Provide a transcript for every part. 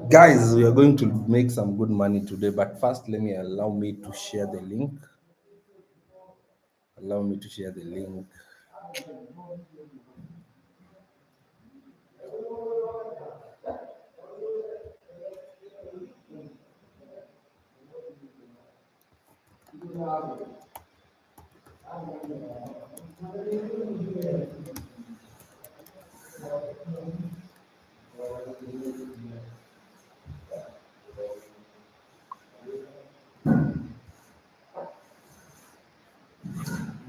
Guys, we are going to make some good money today, but first let me allow me to share the link. Allow me to share the link.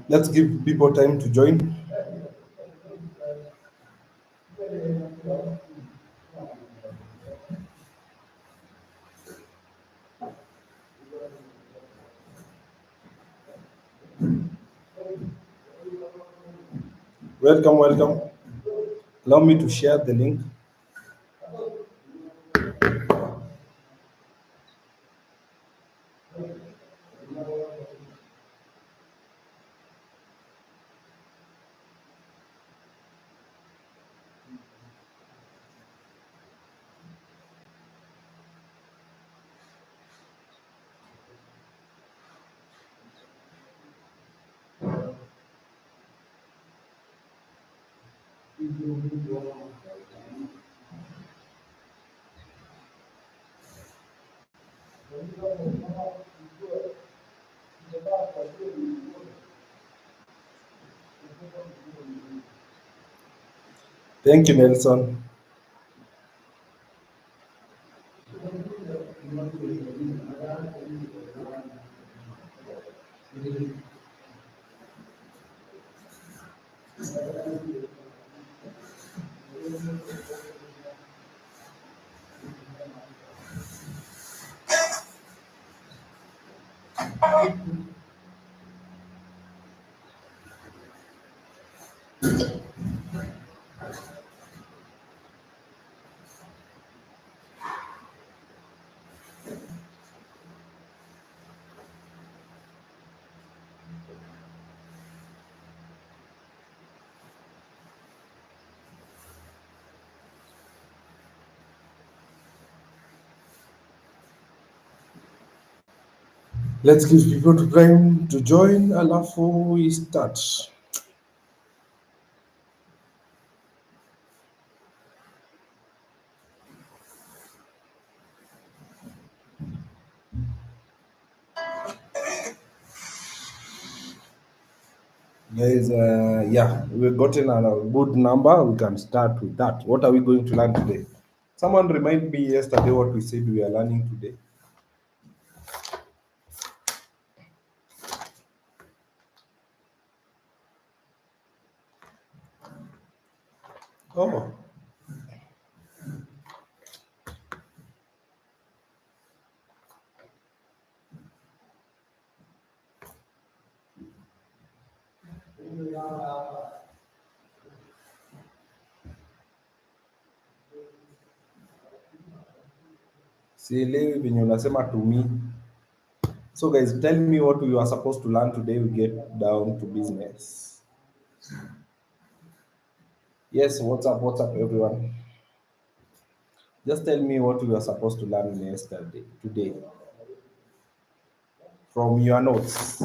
Let's give people time to join. Welcome, welcome. Allow me to share the link. Thank you, Nelson. Let's give people time to join. Alafu we start. Guys, yeah, we've gotten a good number. We can start with that. What are we going to learn today? Someone remind me yesterday what we said we are learning today. Oh, sielewi venye unasema to me. So guys, tell me what we were supposed to learn today. We get down to business. Yes, what's up, everyone? Just tell me what we were supposed to learn yesterday, today, from your notes.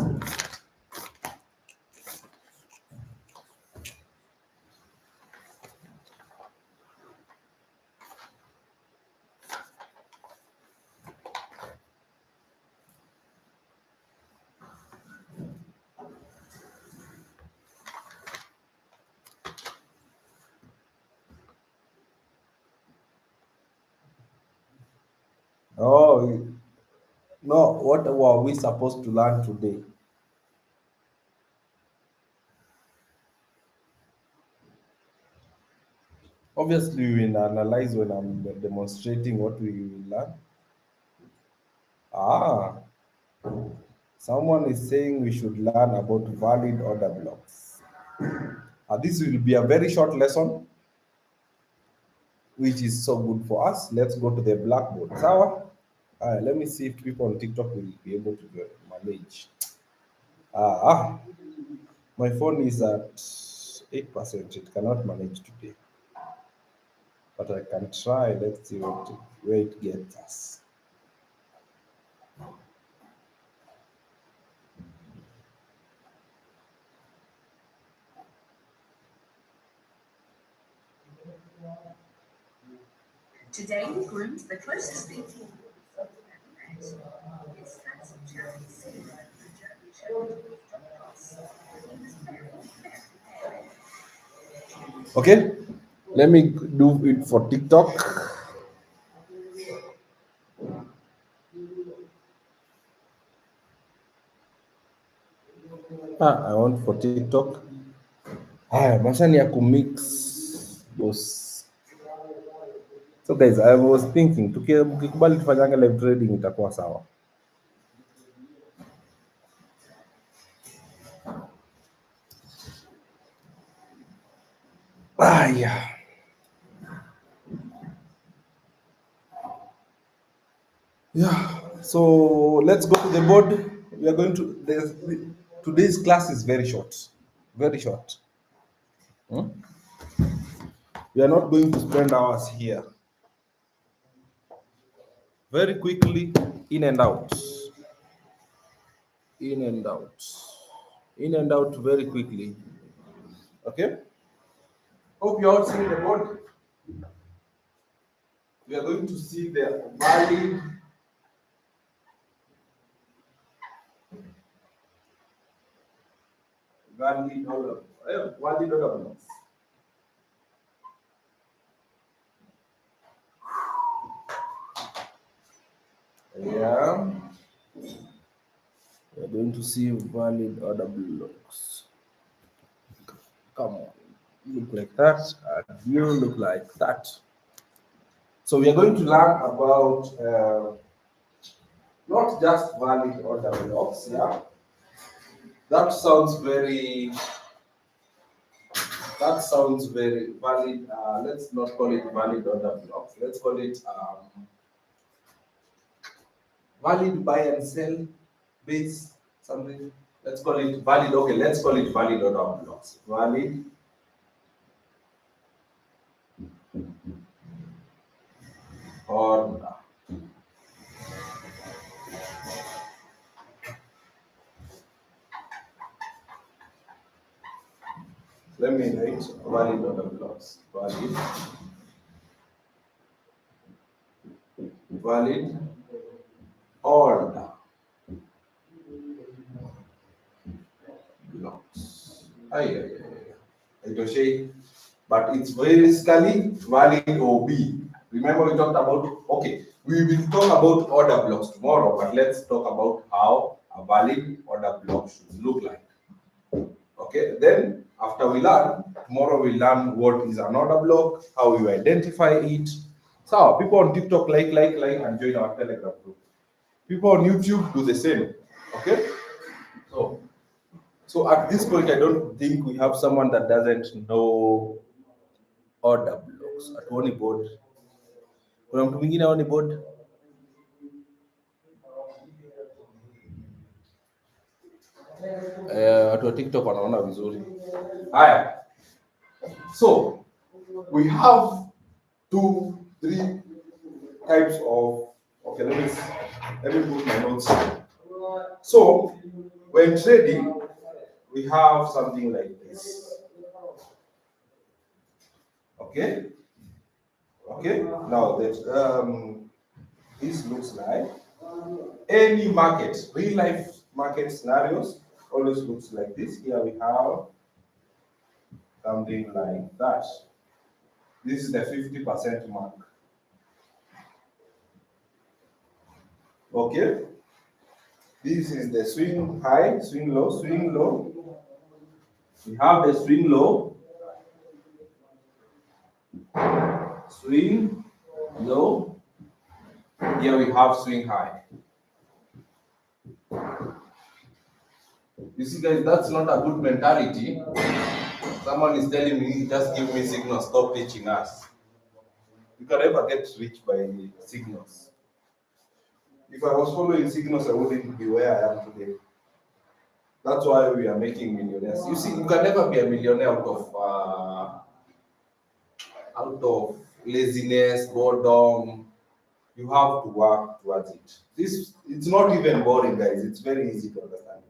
Oh, no, what were we supposed to learn today? Obviously, we will analyze when I'm demonstrating what we will learn. Ah, someone is saying we should learn about valid order blocks. This will be a very short lesson, which is so good for us. Let's go to the blackboard. Sawa? Let me see if people on TikTok will be able to manage. Ah, my phone is at 8%. It cannot manage today. but I can try. Let's see where it gets us. Today we groomed the closest thing to you. It's cats of charity city, the German Shepherd with drop cross. He was very, very pale. Okay, let me do it for TikTok. I want for TikTok. Masani ya kumix boss. So guys, I was thinking tukikubali tufanyanga live trading itakuwa sawa. Yeah. Yeah. So let's go to the board. We are going to today's class is very short. Very short. Hmm? We are not going to spend hours here. Very quickly, in and out. In and out. In and out very quickly. Okay? Hope you all see the board. We are going to see the valid order. Yeah. We're going to see valid order blocks. Come on. You look like that, and you look like that. So we are going to learn about not just valid order blocks. Yeah. That sounds very valid. Let's not call it valid order blocks. Let's call it valid buy and sell base something. Let's call it valid. Okay, let's call it valid order blocks. Valid order. Let me write valid order blocks. Valid order blocks. Aye. But it's basically valid OB. Remember we talked about, okay, we will talk about order blocks tomorrow, but let's talk about how a valid order block should look like. Okay, then after we learn, tomorrow we learn what is an order block, how you identify it. So people on TikTok like, and join our Telegram group. People on YouTube do the same. Okay? So at this point, I don't think we have someone that doesn't know order blocks. Hatuoni board. Kuna mtu mwingine aoni board? Watu wa TikTok wanaona vizuri. Haya. So we have 2-3 types of, okay, let me put my notes here. So when trading, we have something like this. Okay. Now that this looks like any market, real life market scenarios always looks like this. Here we have something like that. This is the 50% mark. Okay. This is the swing high, swing low, swing low. We have the swing low, swing low. Here we have swing high. You see, guys, that's not a good mentality. Someone is telling me, just give me signals, stop teaching us. You can never get rich by signals. If I was following signals, I wouldn't be where I am today. That's why we are making millionaires. You see, you can never be a millionaire out of laziness, boredom, you have to work towards it. It's not even boring, guys. It's very easy to understand.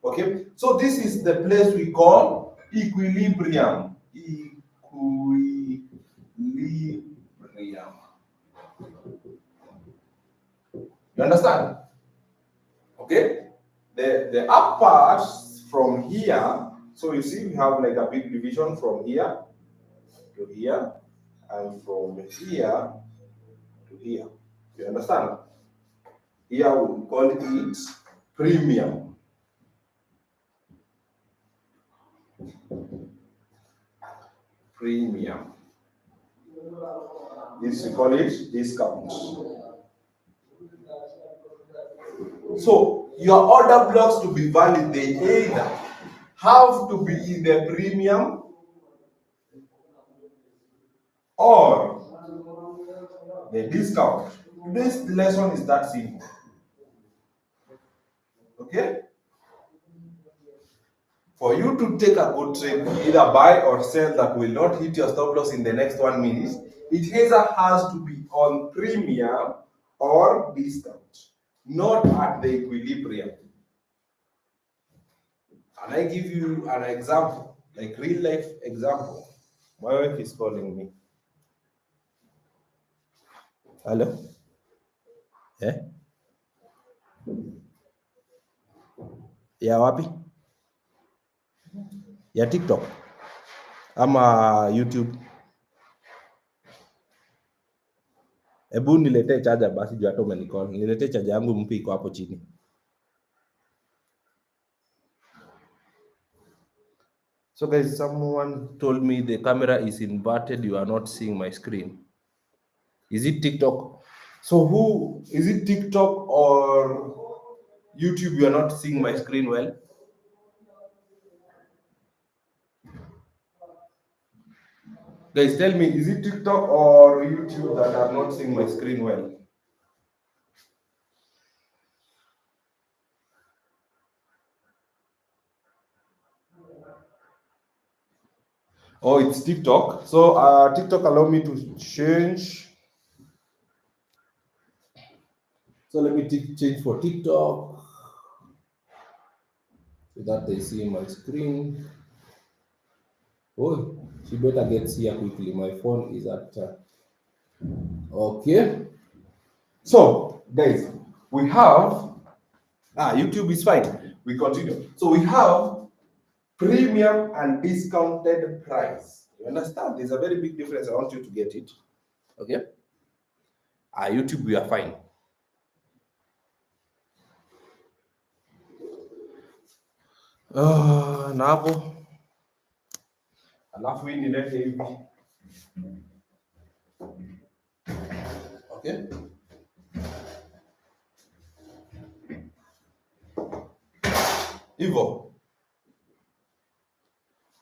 Okay, so this is the place we call equilibrium. Equilibrium. You understand? Okay, the up parts from here. So you see, we have like a big division from here to here, and from here to here. You understand? Here we call it premium. Premium. This we call it discount. So your order blocks to be valid, they either have to be in the premium or the discount. Today's lesson is that simple. Okay? For you to take a good trade, either buy or sell that will not hit your stop loss in the next 1 minute, it either has to be on premium or discount, not at the equilibrium. And I give you an example, like real life example. My wife is calling me. Hello? Yeah? Ya wapi? Ya TikTok ama YouTube? Hebu niletee charger basi juu hata umenicall. Niletee charger yangu mpya iko hapo chini. So guys, someone told me the camera is inverted, you are not seeing my screen. Is it TikTok? So who is it, TikTok or YouTube? You are not seeing my screen well. Guys, tell me, is it TikTok or YouTube that are not seeing my screen well? Oh, it's TikTok. So TikTok allow me to change. So let me change for TikTok so that they see my screen. Oh, she better get here quickly. My phone is at. Okay. So, guys, we have. YouTube is fine. We continue. So we have premium and discounted price. You understand? There's a very big difference. I want you to get it. Okay. YouTube, we are fine. Na hapo alafu hii nilete hivi. Okay. Hivyo.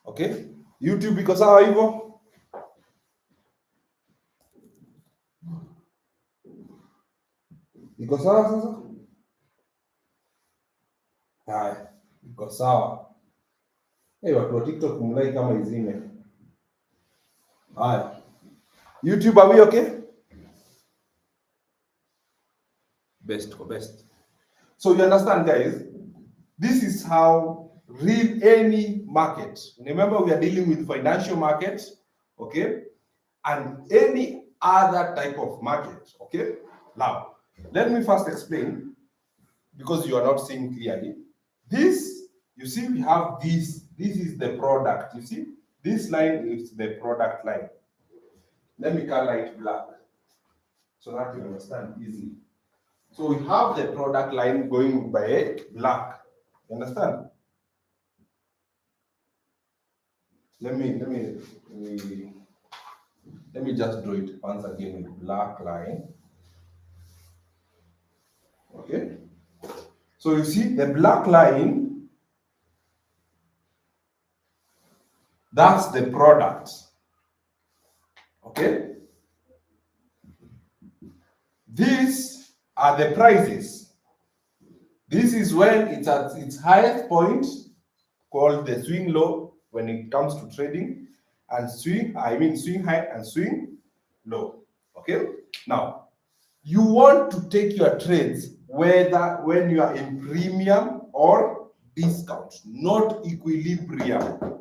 Okay. YouTube iko sawa hivyo? Iko sawa sasa? Haya, iko sawa. Watu wa TikTok mlai kama izime. Haya. YouTube, are we okay? Best for best. So you understand, guys, this is how real any market. Remember, we are dealing with financial markets, okay, and any other type of market, okay. Now, let me first explain, because you are not seeing clearly. This, you see, we have this. This is the product. You see, this line is the product line. Let me color it black so that you understand easily. So we have the product line going by black. You understand? Let me just draw it once again with black line. Okay. So you see the black line, that's the product. Okay. These are the prices. This is when it's at its highest point, called the swing low when it comes to trading, and swing high and swing low. Okay, now you want to take your trades whether when you are in premium or discount, not equilibrium.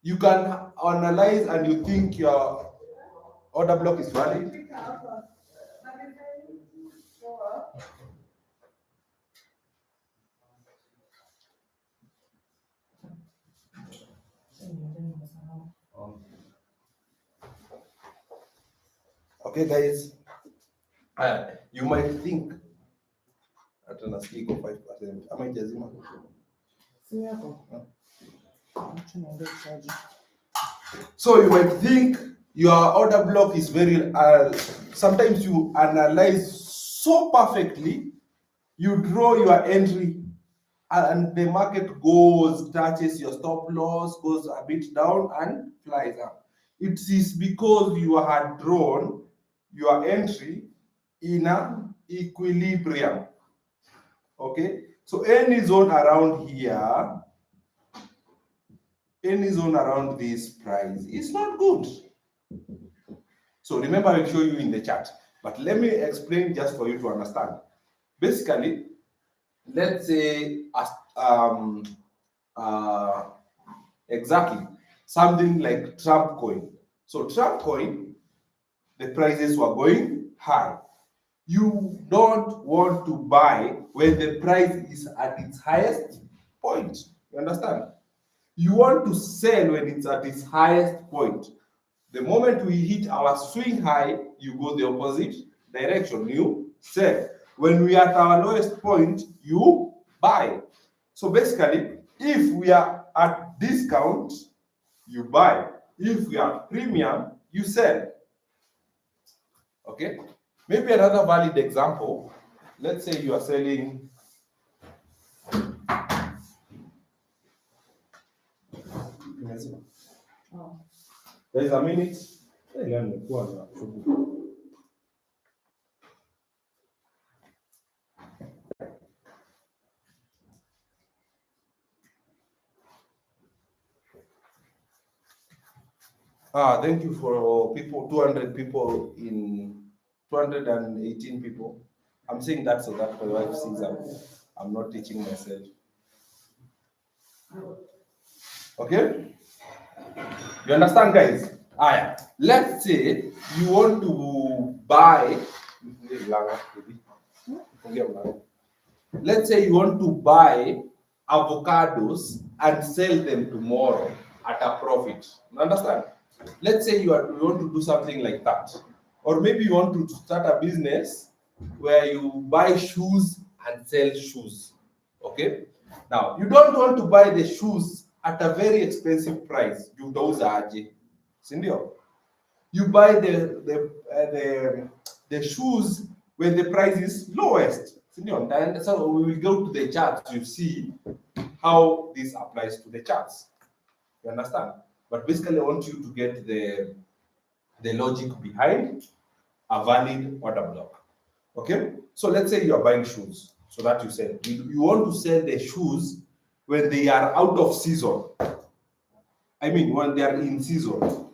You can analyze and you think your order block is valid. Okay, guys, you might think hata nasikia iko 5% ama ijazima. So you might think your order block is very, sometimes you analyze so perfectly, you draw your entry and the market goes, touches your stop loss, goes a bit down and flies up. It is because you had drawn your entry in an equilibrium. Okay, so any zone around here, any zone around this price is not good. So remember, I'll show you in the chart, but let me explain just for you to understand. Basically, let's say exactly something like Trump coin. So Trump coin, the prices were going high. You don't want to buy when the price is at its highest point. You understand? You want to sell when it's at its highest point. The moment we hit our swing high, you go the opposite direction. You sell. When we are at our lowest point, you buy. So basically, if we are at discount, you buy. If we are premium, you sell. Okay? Maybe another valid example. Let's say you are selling there is a minute. Thank you for people, 200 people in 218 people. I'm saying that so that my wife sees I'm not teaching myself. Okay? You understand, guys? Let's say you want to buy. Let's say you want to buy avocados and sell them tomorrow at a profit. You understand? Let's say you want to do something like that. Or maybe you want to start a business where you buy shoes and sell shoes. Okay? Now, you don't want to buy the shoes at a very expensive price. You sindio? You buy the shoes when the price is lowest. And so we will go to the charts to see how this applies to the charts. You understand? But basically, I want you to get the logic behind a valid order block. Okay? So let's say you are buying shoes. So that you said you want to sell the shoes when they are out of season. I mean, when they are in season.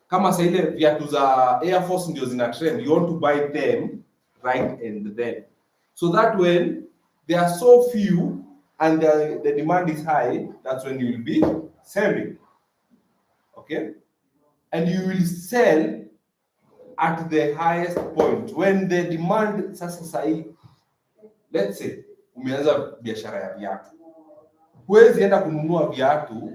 Kama sa ile viatu za Air Force ndio zina trend, you want to buy them right and then. So that when they are so few and the demand is high, that's when you will be selling. Okay? And you will sell at the highest point when the demand sasa sahi. Let's say umeanza biashara ya viatu, huwezi enda kununua viatu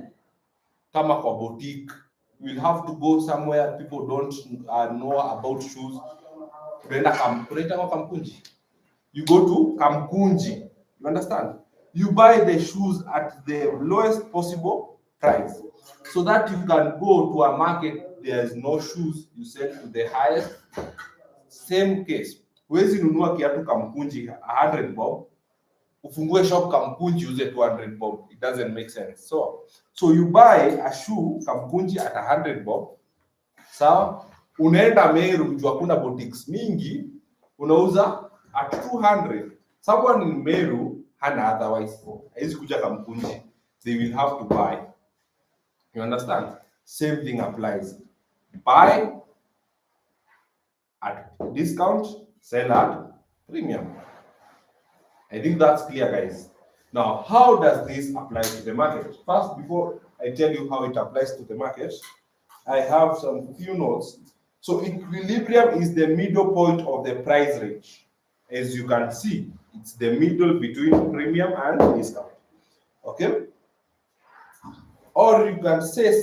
kama kwa boutique. You will have to go somewhere people don't know about shoes. You go to Kamkunji. You understand? You buy the shoes at the lowest possible price so that you can go to a market, there is no shoes, you sell to the highest. Same case. Huwezi nunua kiatu Kamkunji 100 bob, ufungue shop Kamkunji use 200 bob. It doesn't make sense. So you buy a shoe Kamkunji at 100 bob. Sawa? Unaenda Meru juu kuna boutiques mingi, unauza at 200. Someone in Meru hana otherwise. Haizi kuja Kamkunji. They will have to buy. You understand? Same thing applies. Buy at discount, sell at premium. I think that's clear, guys. Now, how does this apply to the market? First, before I tell you how it applies to the market, I have some few notes. So equilibrium is the middle point of the price range. As you can see, it's the middle between premium and discount. Okay? Or you can say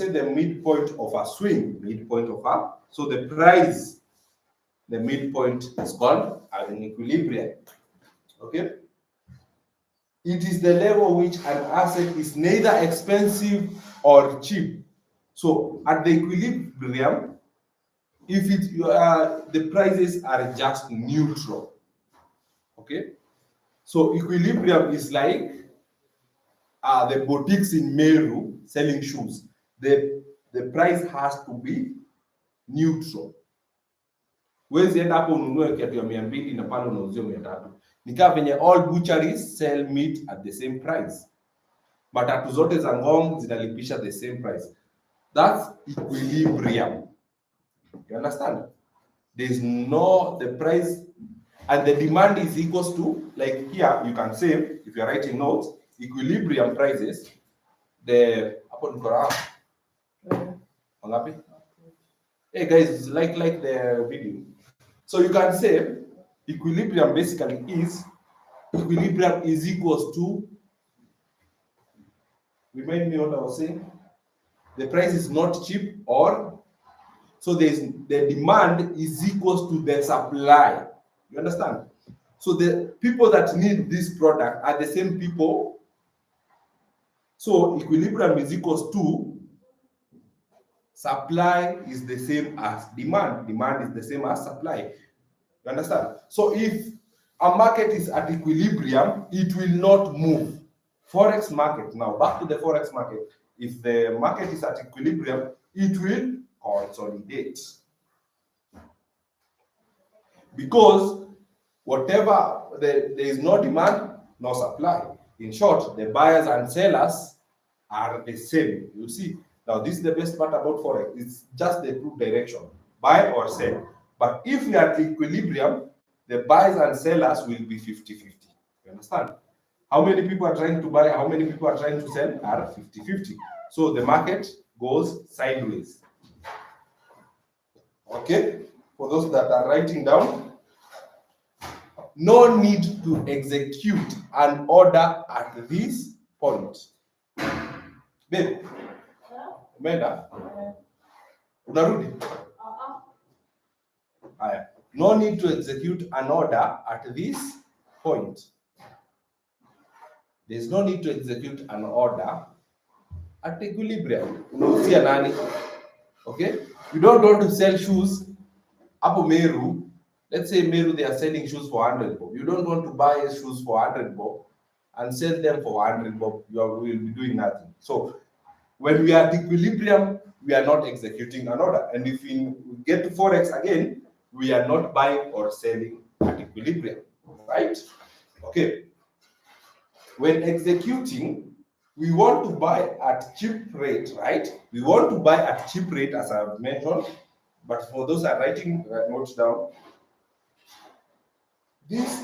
the midpoint of a swing, so the price, the midpoint is called an equilibrium. Okay? It is the level which an asset is neither expensive or cheap. So at the equilibrium, if the prices are just neutral. Okay? So equilibrium is like the boutiques in Meru selling shoes. The price has to be neutral. Huwezi enda hapo ununue kiatu ya 200 na pale unauzia 300. Ni kama venye all butcheries sell meat at the same price. Matatu zote za Ngong zinalipisha the same price. That's equilibrium. You understand? There's no, the price and the demand is equals to, like here you can say, if you're writing notes, equilibrium prices, the hapo niko wangapi? Hey guys, like the video. So you can say equilibrium basically is equals to, remind me what I was saying. The price is not cheap, or so the demand is equals to the supply. You understand? So the people that need this product are the same people. So equilibrium is equals to supply is the same as demand. Demand is the same as supply. You understand? So if a market is at equilibrium, it will not move. Forex market, now back to the Forex market. If the market is at equilibrium, it will consolidate. Because whatever, there is no demand, no supply. In short, the buyers and sellers are the same. You see, now this is the best part about Forex. It's just the two direction, buy or sell. But if we are at equilibrium, the buyers and sellers will be 50-50. You understand? How many people are trying to buy, how many people are trying to sell are 50-50. So the market goes sideways. Okay? For those that are writing down, no need to execute an order at this point. Babe, umeenda? Unarudi? Haya. No need to execute an order at this point. There's no need to execute an order at equilibrium. Unauzia nani? Okay? You don't want to sell shoes hapo Meru. Let's say Meru, they are selling shoes for 100 bob. You don't want to buy shoes for 100 bob and sell them for 100 bob. You will be doing nothing. So when we are at equilibrium, we are not executing an order. And if we get to Forex again, we are not buying or selling at equilibrium, right? Okay. When executing, we want to buy at cheap rate, right? We want to buy at cheap rate, as I've mentioned. But for those that are writing notes down, this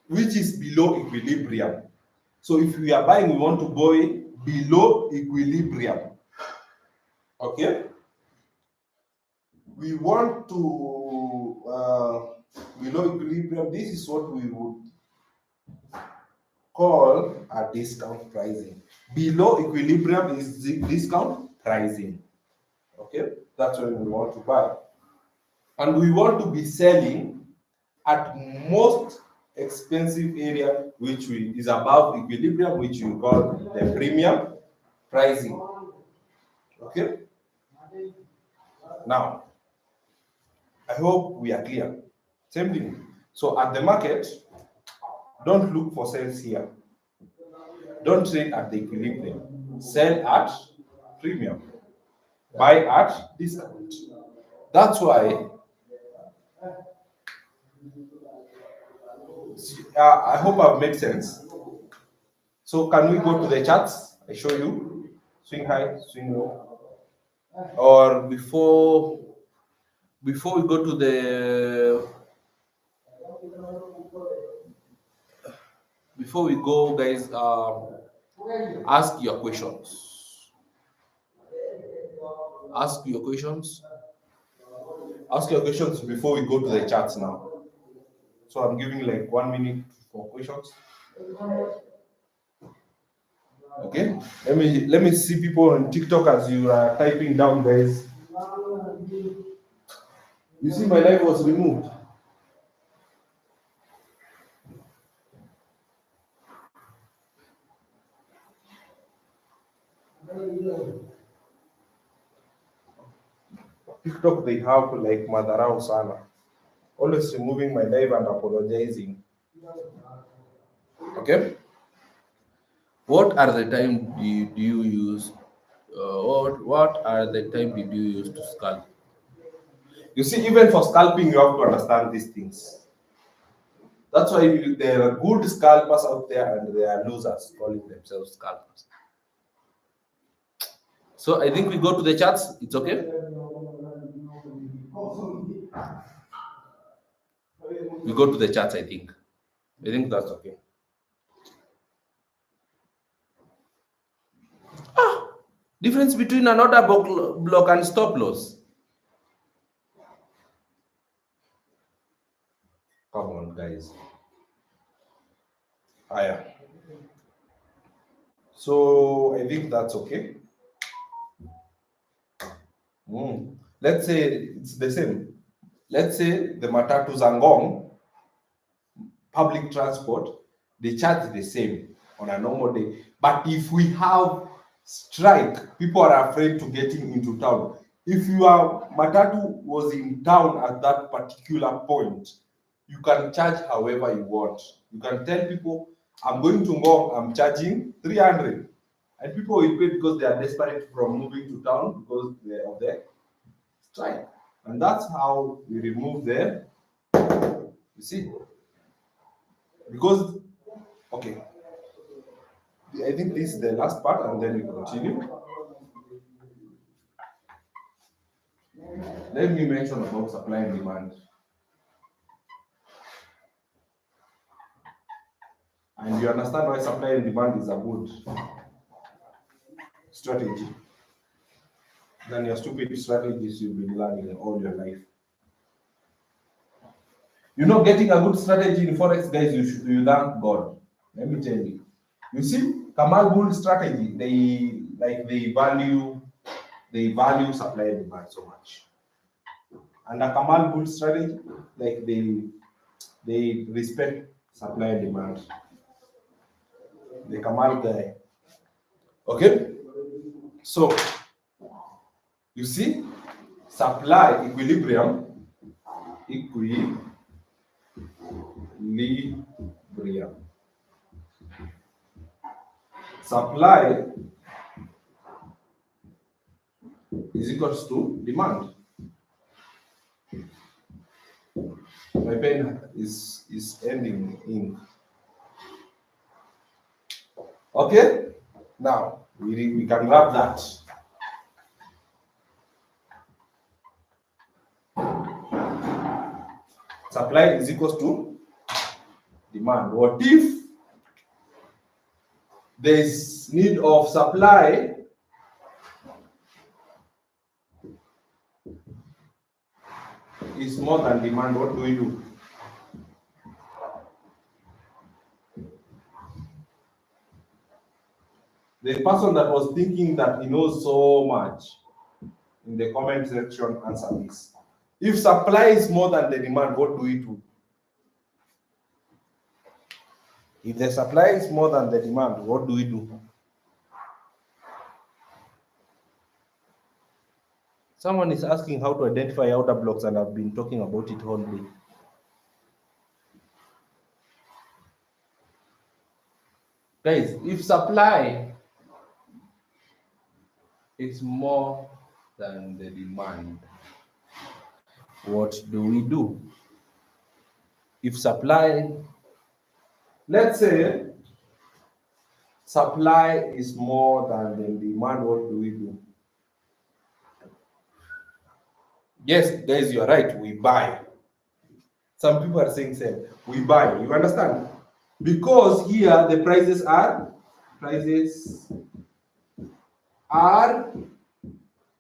which is below equilibrium. So if we are buying, we want to buy below equilibrium. Okay? We want to below equilibrium. This is what we would call a discount pricing. Below equilibrium is the discount pricing. Okay? That's when we want to buy. And we want to be selling at most expensive area, which is above equilibrium, which we call the premium pricing. Okay? Now, I hope we are clear. Same thing. So at the market, don't look for sales here. Don't trade at the equilibrium. Sell at premium. Buy at discount. That's why I hope I've made sense. So can we go to the charts? I show you. Swing high, swing low. Or before before we go to the before we go, guys, ask your questions. Ask your questions. Ask your questions before we go to the charts now. So I'm giving like 1 minute for questions. Okay. Let me see people on TikTok as you are typing down, guys. You see, my live was removed. TikTok, they have like Madarao Sana. Always removing my live and apologizing. Okay. What are the time do you use? What are the time did you use to scalp? You see, even for scalping, you have to understand these things. That's why there are good scalpers out there and there are losers calling themselves scalpers. So I think we go to the charts. It's okay. We go to the charts. I think that's okay. Difference between an order block and stop loss. Come on, guys. Yeah. So I think that's okay. Let's say it's the same. Let's say the matatu Zangong public transport, they charge the same on a normal day. But if we have strike, people are afraid to getting into town. If your matatu was in town at that particular point, you can charge however you want. You can tell people, I'm going to Ngong, I'm charging 300. And people will pay because they are desperate from moving to town because of the strike. And that's how we remove the, you see, because, okay, I think this is the last part and then we continue. Let me mention about supply and demand. And you understand why supply and demand is a good strategy than your stupid strategies you've been learning all your life. You know, getting a good strategy in Forex, guys, you thank God. Let me tell you. You see, Kamal Bull strategy, they value supply and demand so much. And a Kamal Bull strategy, like they respect supply and demand. The Kamal guy. Okay? So you see, supply equilibrium. Supply is equals to demand. My pen is ending in. Okay, now we can grab that. Supply is equals to demand. What if there is need of supply is more than demand? What do we do? The person that was thinking that he knows so much in the comment section, answer this. If supply is more than the demand, what do we do? If the supply is more than the demand, what do we do? Someone is asking how to identify order blocks, and I've been talking about it all day. Guys, if supply is more than the demand, what do we do? If supply, let's say supply is more than the demand, what do we do? Yes, guys, you are right. We buy. Some people are saying sell. We buy. You understand? Because here the prices are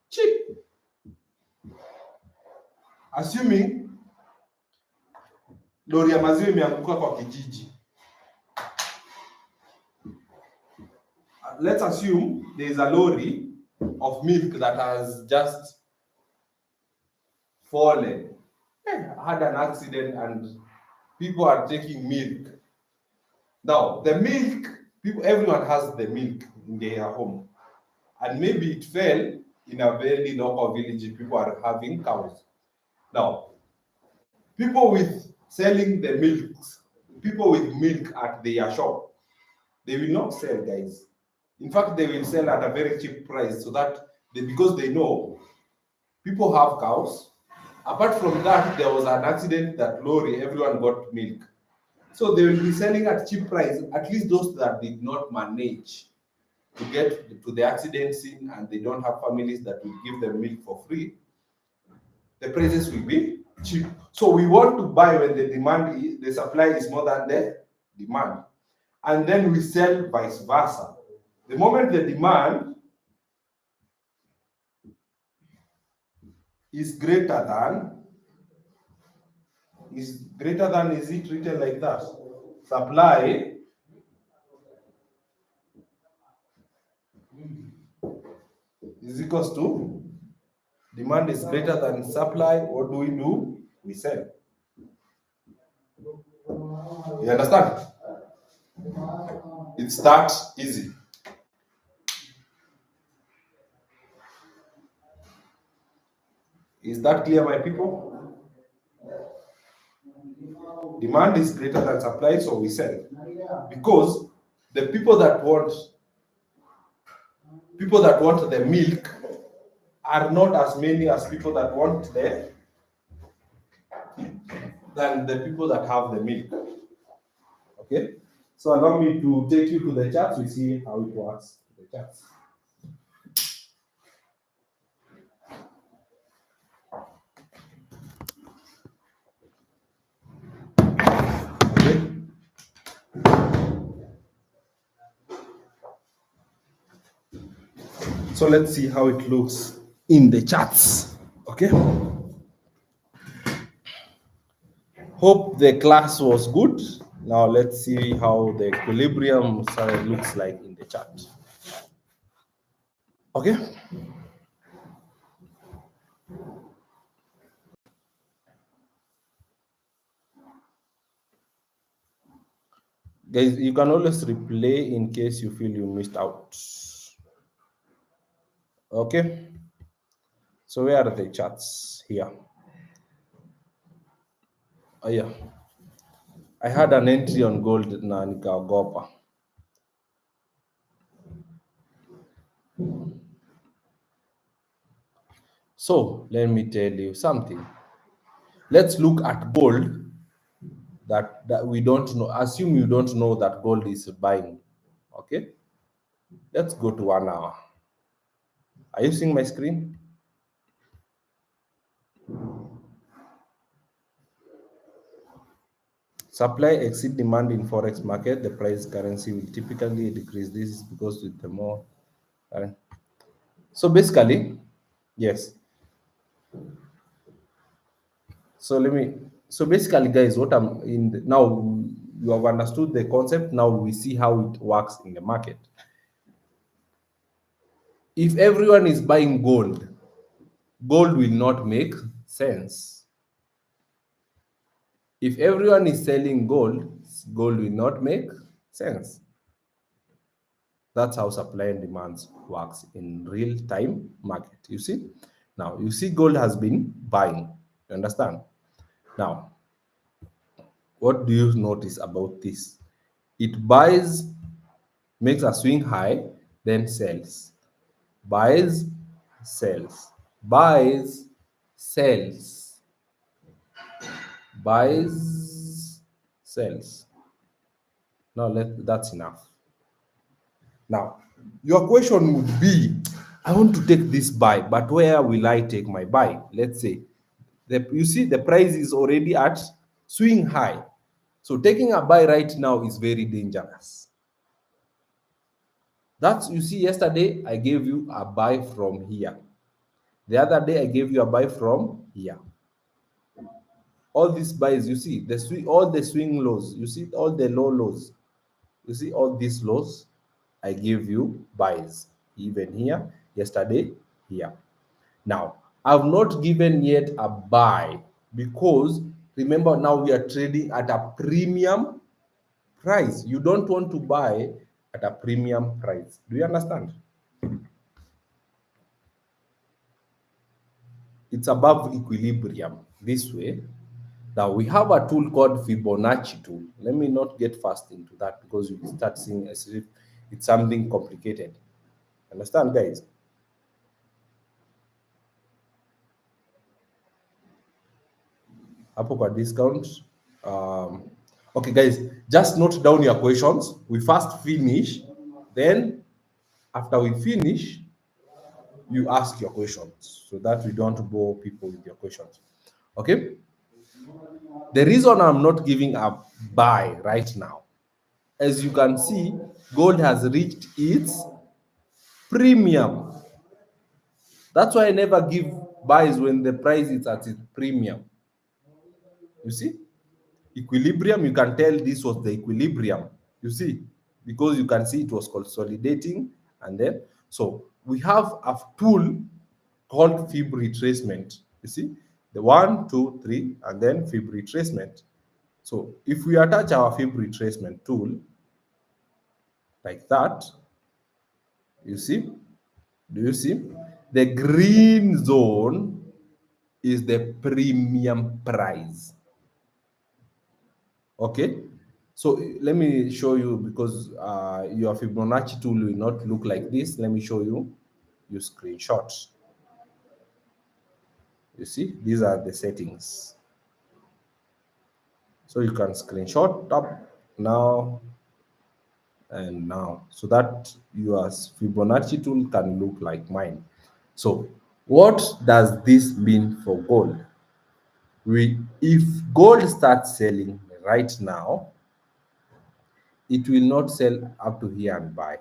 cheap. Assuming lori ya maziwa imeanguka kwa kijiji. Let's assume there is a lorry of milk that has just fallen, had an accident, and people are taking milk. Now, the milk, everyone has the milk in their home, and maybe it fell in a very local village. People are having cows. Now, people with selling the milk, people with milk at their shop, they will not sell, guys. In fact, they will sell at a very cheap price, so that because they know people have cows. Apart from that, there was an accident that lorry, everyone got milk. So they will be selling at cheap price, at least those that did not manage to get to the accident scene and they don't have families that will give them milk for free. The prices will be cheap. So we want to buy when the supply is more than the demand. And then we sell vice versa. The moment the demand is greater than, is it written like that? Supply is equals to demand is greater than supply. What do? We sell. You understand? It's that easy. Is that clear, my people? Demand is greater than supply, so we sell. Because the people that want the milk are not as many as people that want than the people that have the milk. Okay? So allow me to take you to the charts. We see how it works. The charts. Okay. So let's see how it looks in the charts. Okay. Hope the class was good. Now let's see how the equilibrium looks like in the chart. Okay. Guys, you can always replay in case you feel you missed out. Okay. So where are the charts here? Oh yeah. I had an entry on gold na nikaogopa. So let me tell you something. Let's look at gold that we don't know. Assume you don't know that gold is buying. Okay. Let's go to 1 hour. Are you seeing my screen? Supply exceed demand in forex market, the price currency will typically decrease. This is because with the more so basically, yes. So basically, guys, what I'm in now, you have understood the concept. Now we see how it works in the market. If everyone is buying gold, gold will not make sense. If everyone is selling gold, gold will not make sense. That's how supply and demand works in real time market. You see? Now, you see gold has been buying. You understand? Now, what do you notice about this? It buys, makes a swing high, then sells. Buys, sells. Buys, sells. Buys, sells. Now, that's enough. Now, your question would be, I want to take this buy, but where will I take my buy? Let's say You see the price is already at swing high. So taking a buy right now is very dangerous. That's, you see, yesterday I gave you a buy from here. The other day I gave you a buy from here. All these buys, you see, all the swing lows, you see all the low lows, you see all these lows, I gave you buys, even here, yesterday, here. Now, I've not given yet a buy because remember now we are trading at a premium price. You don't want to buy at a premium price. Do you understand? It's above equilibrium this way. Now we have a tool called Fibonacci tool. Let me not get fast into that because you start seeing as if it's something complicated. Understand, guys? Hapo kwa discount. Okay, guys, just note down your questions. We first finish, then after we finish, you ask your questions so that we don't bore people with your questions. Okay? The reason I'm not giving a buy right now, as you can see, gold has reached its premium. That's why I never give buys when the price is at its premium. You see? Equilibrium, you can tell this was the equilibrium. You see? Because you can see it was consolidating, and then, so we have a tool called fib retracement. You see? The 1, 2, 3, and then fib retracement. So if we attach our fib retracement tool like that, you see? Do you see? The green zone is the premium price. Okay, so let me show you because your Fibonacci tool will not look like this. Let me show you. You screenshots. You see, these are the settings. So you can screenshot up now and now so that your Fibonacci tool can look like mine. So what does this mean for gold? If gold starts selling right now, it will not sell up to here and buy.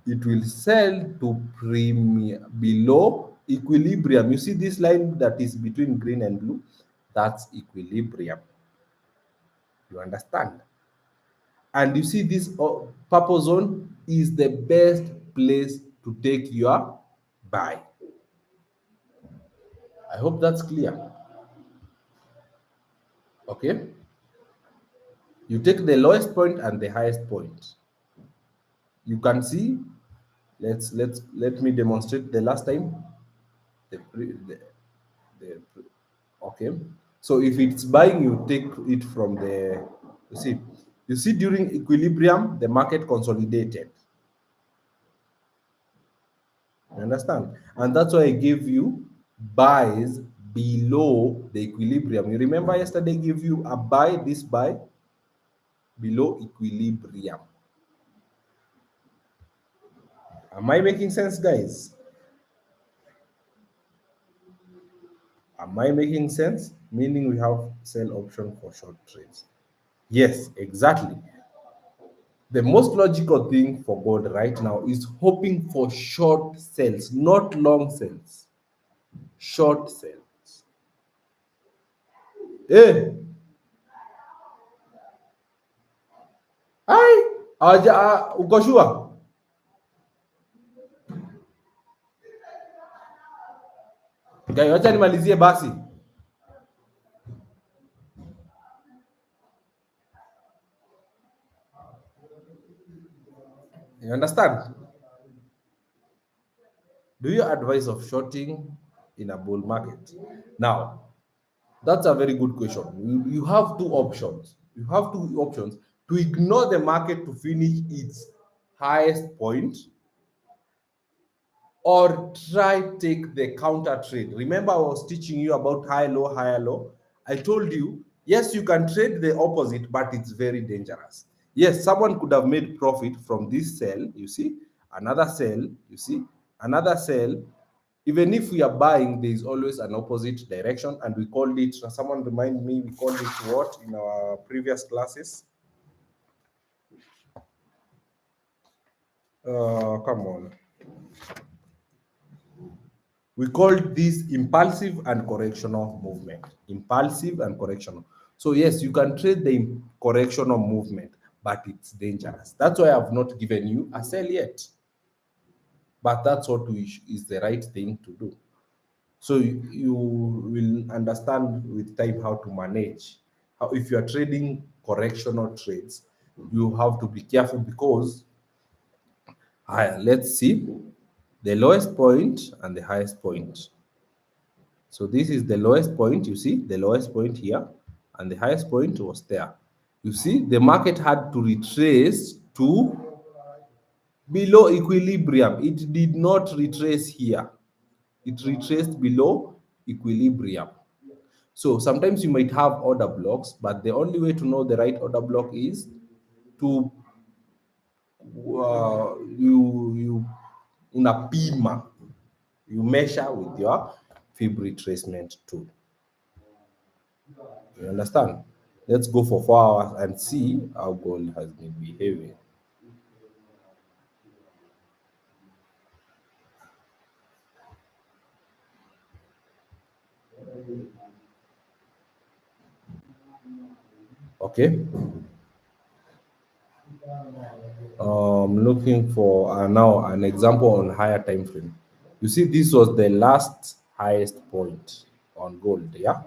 It will sell to premium below equilibrium. You see this line that is between green and blue? That's equilibrium. You understand? And you see this purple zone is the best place to take your buy. I hope that's clear. Okay? You take the lowest point and the highest point. You can see, let me demonstrate the last time. The okay, so if it's buying, you take it from the, you see during equilibrium the market consolidated. You understand? And that's why I gave you buys below the equilibrium. You remember yesterday I gave you a buy, this buy below equilibrium. Am I making sense, guys? Am I making sense? Meaning we have sell option for short trades. Yes, exactly. The most logical thing for gold right now is hoping for short sales, not long sales. Short sales. Eh, ai, uko sure? Okay, wacha nimalizie basi. You understand? Do you advise of shorting in a bull market? Now, that's a very good question. You have two options. You have two options: to ignore the market to finish its highest point, or try take the counter trade. Remember I was teaching you about high low, higher low. I told you, yes, you can trade the opposite, but it's very dangerous. Yes, someone could have made profit from this sell, you see, another sell, you see, another sell. Even if we are buying, there is always an opposite direction, and we called it, someone remind me, we called it what in our previous classes? Come on. We called this impulsive and correctional movement. Impulsive and correctional. So yes, you can trade the correctional movement, but it's dangerous. That's why I've not given you a sell yet. But that's what is the right thing to do. So you will understand with time how to manage. How, if you are trading correctional trades, you have to be careful because let's see the lowest point and the highest point. So this is the lowest point, you see, the lowest point here, and the highest point was there. You see, the market had to retrace to below equilibrium. It did not retrace here. It retraced below equilibrium. So sometimes you might have order blocks, but the only way to know the right order block is to you unapima, you measure with your fib retracement tool. You understand? Let's go for 4 hours and see how gold has been behaving. Okay. Looking for now an example on higher time frame. You see, this was the last highest point on gold. Yeah.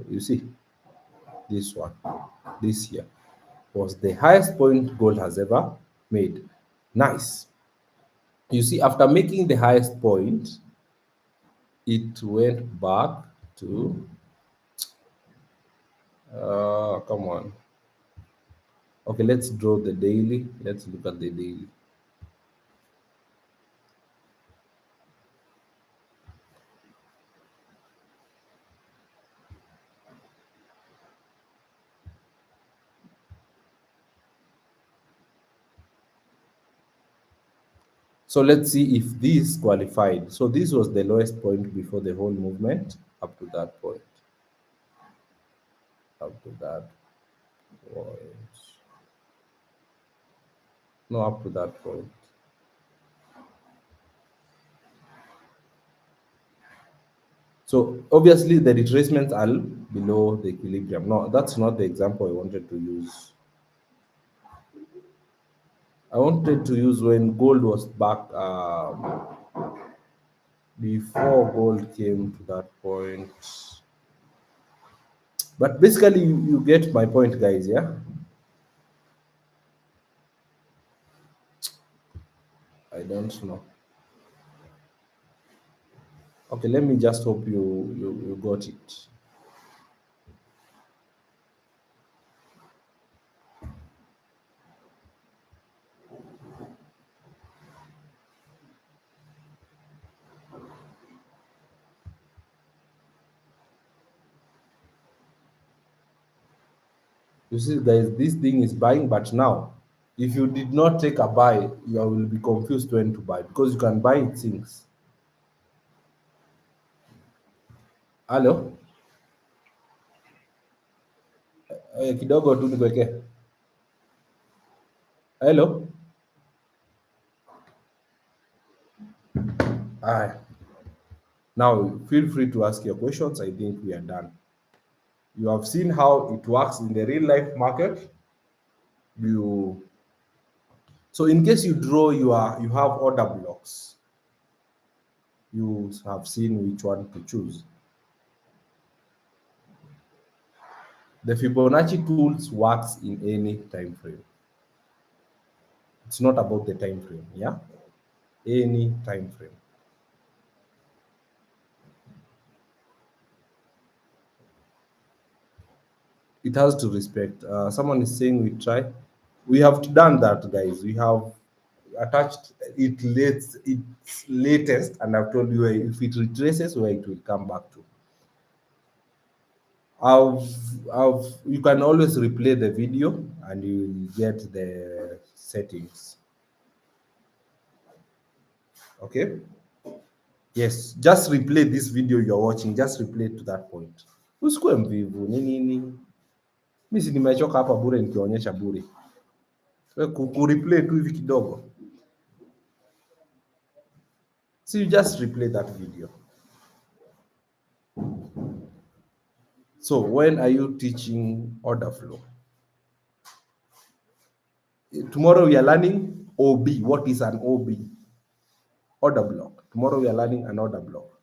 You see, this one, this here was the highest point gold has ever made. Nice. You see, after making the highest point, it went back to come on. Okay, let's draw the daily. Let's look at the daily. So let's see if this qualified. So this was the lowest point before the whole movement up to that point. Up to that point. No, up to that point. So obviously the retracements are below the equilibrium. No, that's not the example I wanted to use. I wanted to use when gold was back before gold came to that point. But basically, you get my point, guys. Yeah. I don't know. Okay, let me just hope you got it. You see, guys, this thing is buying, but now, if you did not take a buy, you will be confused when to buy because you can buy things. Hello? Kidogo tu nikuweke. Hello? Aye. Now, feel free to ask your questions. I think we are done. You have seen how it works in the real life market. You So in case you draw you have order blocks, you have seen which one to choose. The Fibonacci tools works in any time frame. It's not about the time frame, yeah? Any time frame. It has to respect. Someone is saying we try. We have done that, guys. We have attached its latest, and I've told you if it retraces where it will come back to. You can always replay the video and you will get the settings. Okay. Yes, just replay this video you're watching, just replay to that point. Usikuwe mvivu nini. Mimi si nimechoka hapa bure nikionyesha bure. Replay tu hivi kidogo. So you just replay that video. So when are you teaching order flow? Tomorrow we are learning OB. What is an OB? Order block. Tomorrow we are learning an order block.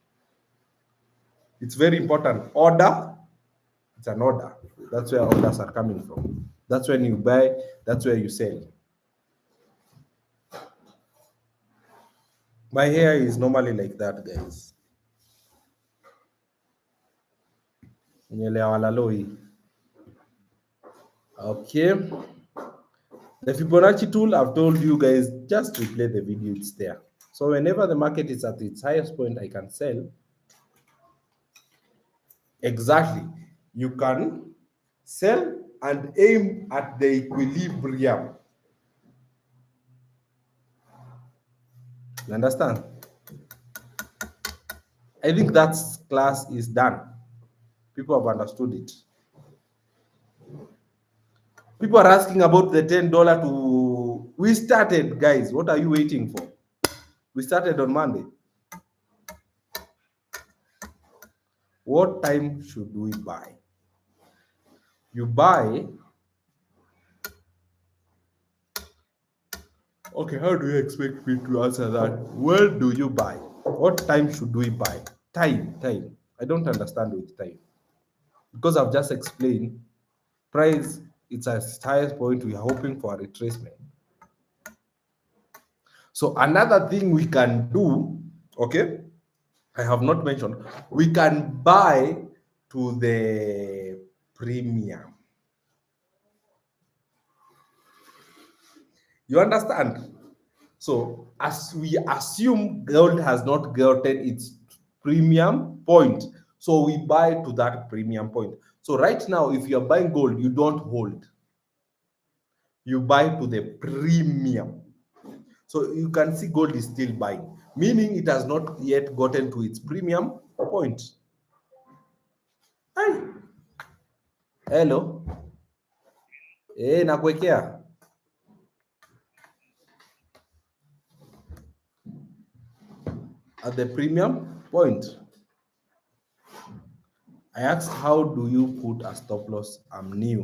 It's very important. Order, it's an order. That's where orders are coming from. That's when you buy, that's where you sell. My hair is normally like that, guys. Okay. The Fibonacci tool, I've told you guys, just replay the video, it's there. So whenever the market is at its highest point, I can sell. Exactly. You can sell and aim at the equilibrium. You understand? I think that class is done. People have understood it. People are asking about the $10 to... We started, guys. What are you waiting for? We started on Monday. What time should we buy? You buy... Okay, how do you expect me to answer that? Where do you buy? What time should we buy? Time. I don't understand with time. Because I've just explained, price, it's at its highest point, we are hoping for a retracement. So another thing we can do, okay, I have not mentioned, we can buy to the premium. You understand? So as we assume gold has not gotten its premium point, so we buy to that premium point. So right now, if you're buying gold, you don't hold. You buy to the premium. So you can see gold is still buying, meaning it has not yet gotten to its premium point. Hi. Hello. Nakuwekea. At the premium point. I asked, how do you put a stop loss? I'm new.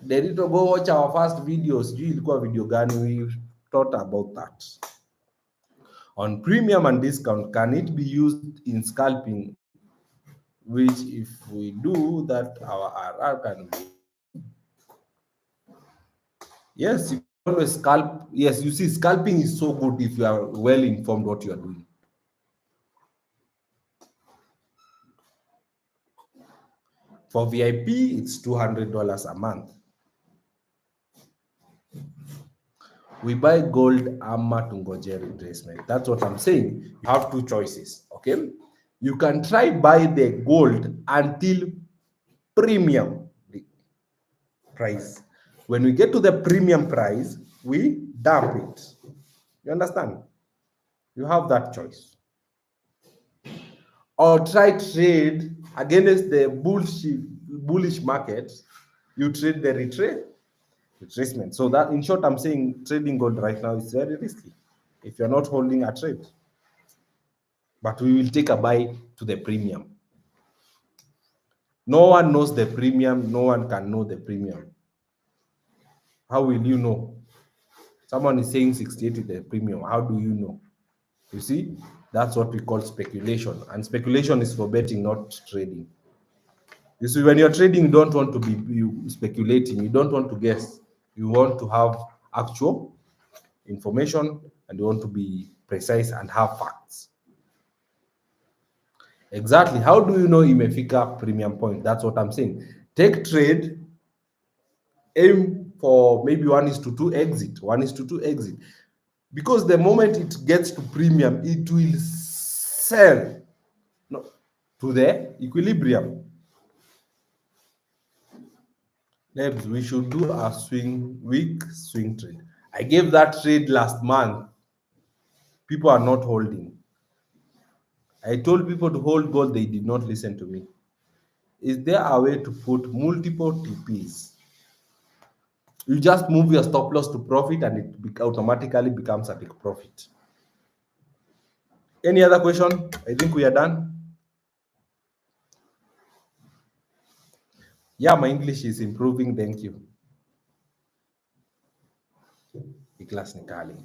They need to go watch our first videos. Ilikuwa video gani? We thought about that. On premium and discount, can it be used in scalping? Which if we do that, our RR can be. Yes, you can always scalp. Yes, you see, scalping is so good if you are well informed what you are doing. For VIP, it's $200 a month. We buy gold ama tungoje retracement. That's what I'm saying. You have two choices, okay? You can try buy the gold until premium price. When we get to the premium price, we dump it. You understand? You have that choice. Or try trade against the bullish market. You trade the retracement. So that, in short, I'm saying trading gold right now is very risky if you're not holding a trade. But we will take a buy to the premium. No one knows the premium. No one can know the premium. How will you know? Someone is saying 68 is the premium. How do you know? You see, that's what we call speculation. And speculation is for betting, not trading. You see, when you're trading, you don't want to be speculating. You don't want to guess. You want to have actual information, and you want to be precise and have facts. Exactly. How do you know imefika premium point? That's what I'm saying. Take trade, aim for maybe 1:2 exit, 1:2 exit. Because the moment it gets to premium, it will sell to the equilibrium. Nebs, we should do a week swing trade. I gave that trade last month. People are not holding. I told people to hold gold, they did not listen to me. Is there a way to put multiple TPs? You just move your stop loss to profit and it automatically becomes a big profit. Any other question? I think we are done. Yeah, my English is improving. Thank you. Class Nikali.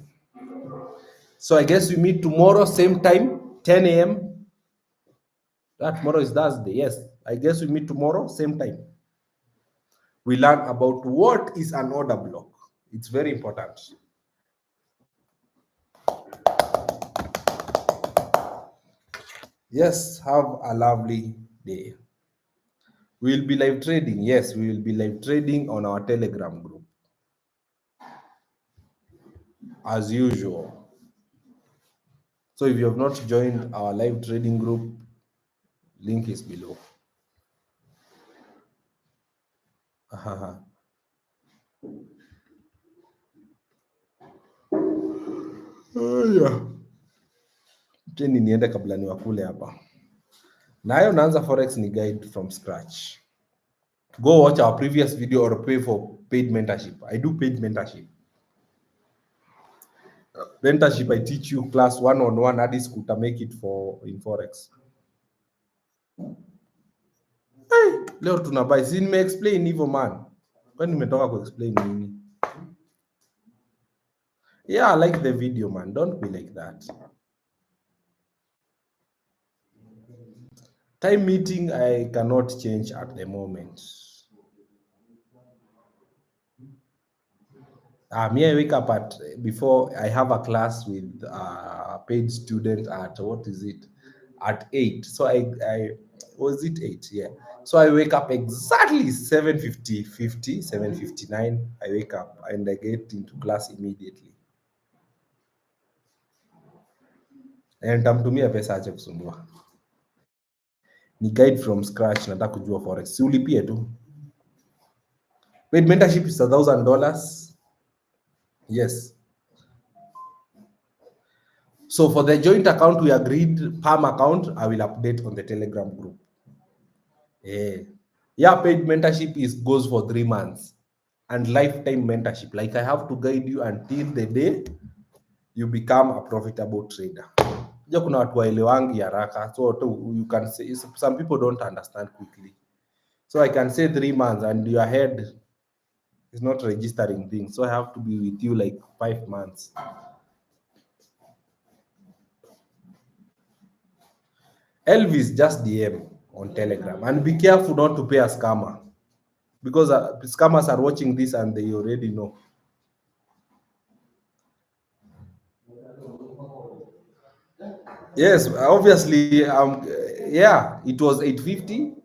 So I guess we meet tomorrow, same time, 10 a.m. Tomorrow is Thursday. Yes, I guess we meet tomorrow, same time. We learn about what is an order block. It's very important. Yes, have a lovely day. We will be live trading. Yes, we will be live trading on our Telegram group. As usual. So if you have not joined our live trading group, link is below. Yeah. Cheni niende kabla niwakule hapa. Nayo naanza forex ni guide from scratch. Go watch our previous video or pay for paid mentorship. I do paid mentorship. Mentorship, I teach you class one-on-one hadi to make it for in forex. Hey, leo tunabai. Si nime-explain hivyo man. Kwani nimetoka ku-explain nini? Yeah, I like the video man. Don't be like that. Time meeting, I cannot change at the moment. Me, I wake up at before I have a class with a paid student at what is it? At 8. So I was it 8? Yeah. So I wake up exactly 7:59. I wake up and I get into class immediately. And nitamtumia pesa ache kusumbua. Ni guide from scratch, nataka kujua forex. Si ulipie tu. Paid mentorship is $1,000. Yes. So for the joint account, we agreed PAM account, I will update on the Telegram group. Yeah, paid mentorship goes for 3 months and lifetime mentorship. Like I have to guide you until the day you become a profitable trader. Ja kuna watu waelewangi haraka. So you can say some people don't understand quickly. So I can say 3 months and your head is not registering things. So I have to be with you like 5 months. Elvis, just DM on Telegram and be careful not to pay a scammer because scammers are watching this and they already know. Yes, obviously, yeah, it was 850,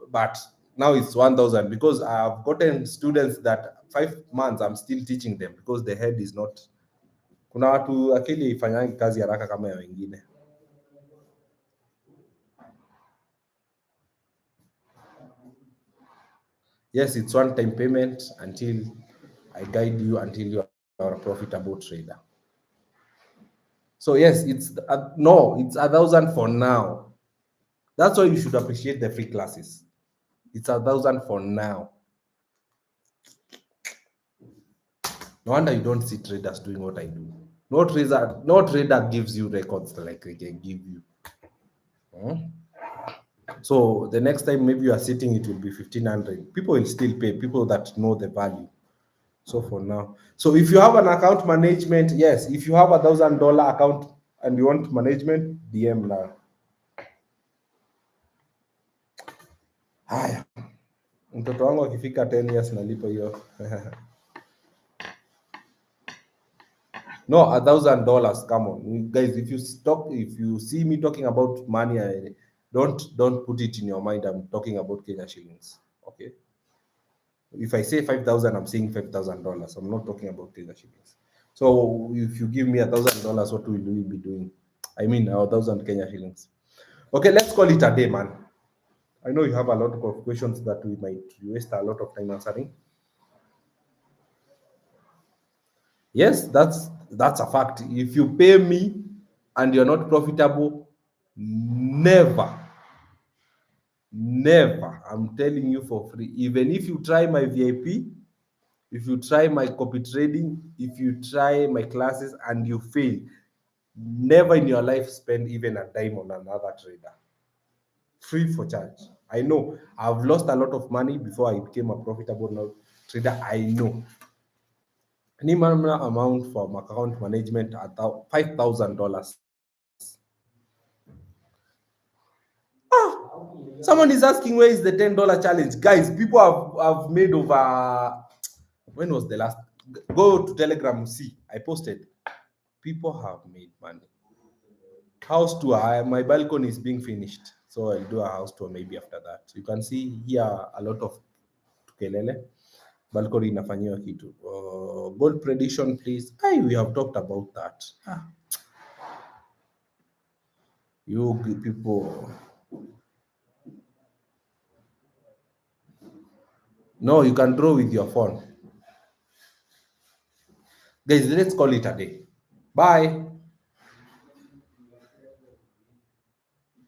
but now it's 1,000 because I've gotten students that 5 months I'm still teaching them because the head is not. Kuna watu akili ifanyangi kazi haraka kama ya wengine. Yes, it's one-time payment until I guide you until you are a profitable trader. So yes, it's no, it's 1,000 for now. That's why you should appreciate the free classes. It's 1,000 for now. No wonder you don't see traders doing what I do. No trader gives you records like they can give you. So the next time maybe you are sitting, it will be 1,500. People will still pay, people that know the value. So for now, so if you have an account management, yes, if you have $1,000 account and you want management, DM now. Haya, mtoto wangu akifika 10 years nalipa hiyo. No, $1,000. Come on, guys. If you see me talking about money, don't put it in your mind. I'm talking about Kenya shillings. Okay. If I say 5,000, I'm saying $5,000. I'm not talking about Kenya shillings. So if you give me $1,000, what will we be doing? I mean, 1,000 Kenya shillings. Okay, let's call it a day, man. I know you have a lot of questions that we might waste a lot of time answering. Yes, that's a fact. If you pay me and you're not profitable, never, never. I'm telling you for free. Even if you try my VIP, if you try my copy trading, if you try my classes and you fail, never in your life spend even a dime on another trader. Free for charge. I know I've lost a lot of money before I became a profitable trader. I know. Minimum amount for account management at $5,000. Someone is asking where is the $10 challenge, guys. People have made over. When was the last? Go to Telegram. See, I posted. People have made money. House tour. My balcony is being finished, so I'll do a house tour maybe after that. You can see here a lot of kelele. Balcony inafanyiwa kitu. Gold prediction, please. We have talked about that. You people. No, you can draw with your phone. Guys, let's call it a day. Bye.